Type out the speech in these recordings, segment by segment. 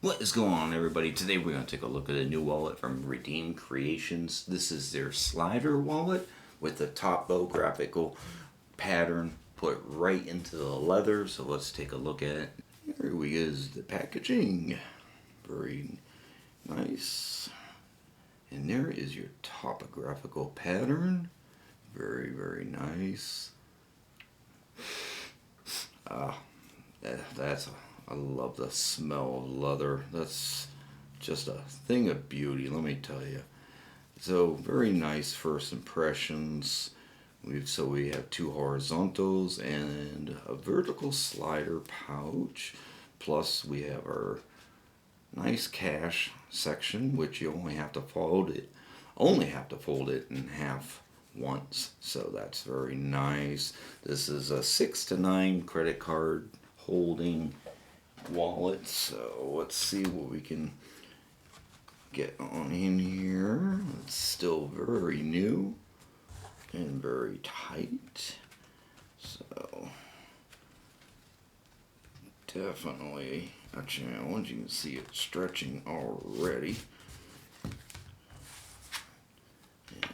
What is going on, everybody? Today we're going to take a look at a new wallet from Redeem Creations. This is their slider wallet with the topographical pattern put right into the leather. So let's take a look at it. Here we is the packaging. Very nice. And there is your topographical pattern. Very, very nice. I love the smell of leather. That's just a thing of beauty, let me tell you. So very nice first impressions. We have two horizontals and a vertical slider pouch. Plus we have our nice cash section, which you only have to fold it in half once. So that's very nice. This is a 6 to 9 credit card holding wallet. So let's see what we can get on in here. It's still very new and very tight. So definitely a challenge. You can see it stretching already.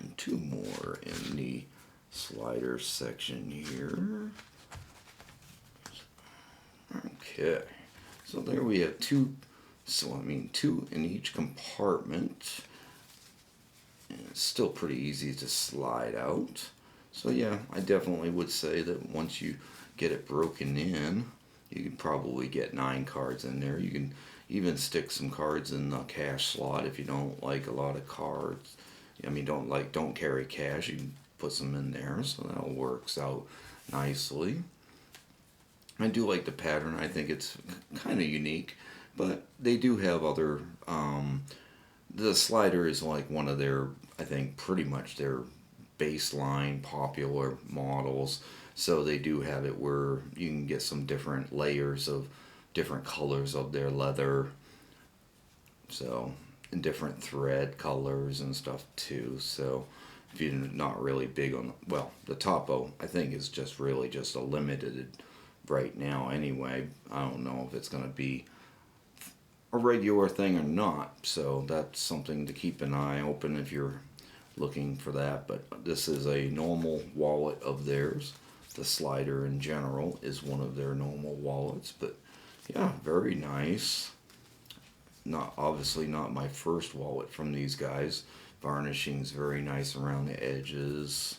And two more in the slider section here. Okay, so there we have two in each compartment. And it's still pretty easy to slide out. So yeah, I definitely would say that once you get it broken in, you can probably get 9 cards in there. You can even stick some cards in the cash slot if you don't like a lot of cards. Don't carry cash. You can put some in there, so that all works out nicely. I do like the pattern. I think it's kind of unique, but they do have other. The slider is like one of their, I think, pretty much their baseline popular models. So they do have it where you can get some different layers of different colors of their leather. So, and different thread colors and stuff too. So if you're not really big on, the Topo, I think, is just really just a limited right now anyway. I don't know if it's going to be a regular thing or not, so that's something to keep an eye open if you're looking for that. But this is a normal wallet of theirs. The slider in general is one of their normal wallets, but yeah, very nice. Obviously not my first wallet from these guys. Varnishing's very nice around the edges,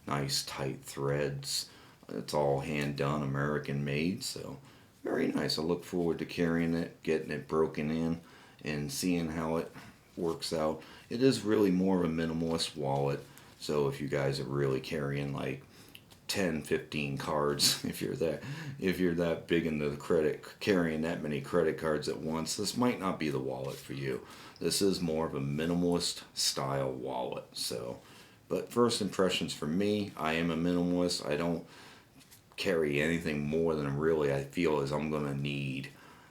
nice tight threads. It's all hand done, American made, so very nice. I look forward to carrying it, getting it broken in, and seeing how it works out. It is really more of a minimalist wallet, so if you guys are really carrying like 10, 15 cards, if you're that big into the carrying that many credit cards at once, this might not be the wallet for you. This is more of a minimalist style wallet. So, but first impressions for me, I am a minimalist. I don't carry anything more than I feel as I'm gonna need,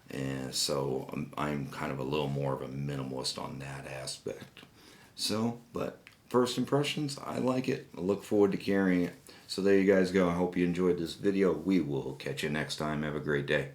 and so I'm kind of a little more of a minimalist on that aspect. So, but first impressions, I like it. I look forward to carrying it. So there you guys go. I hope you enjoyed this video. We will catch you next time. Have a great day.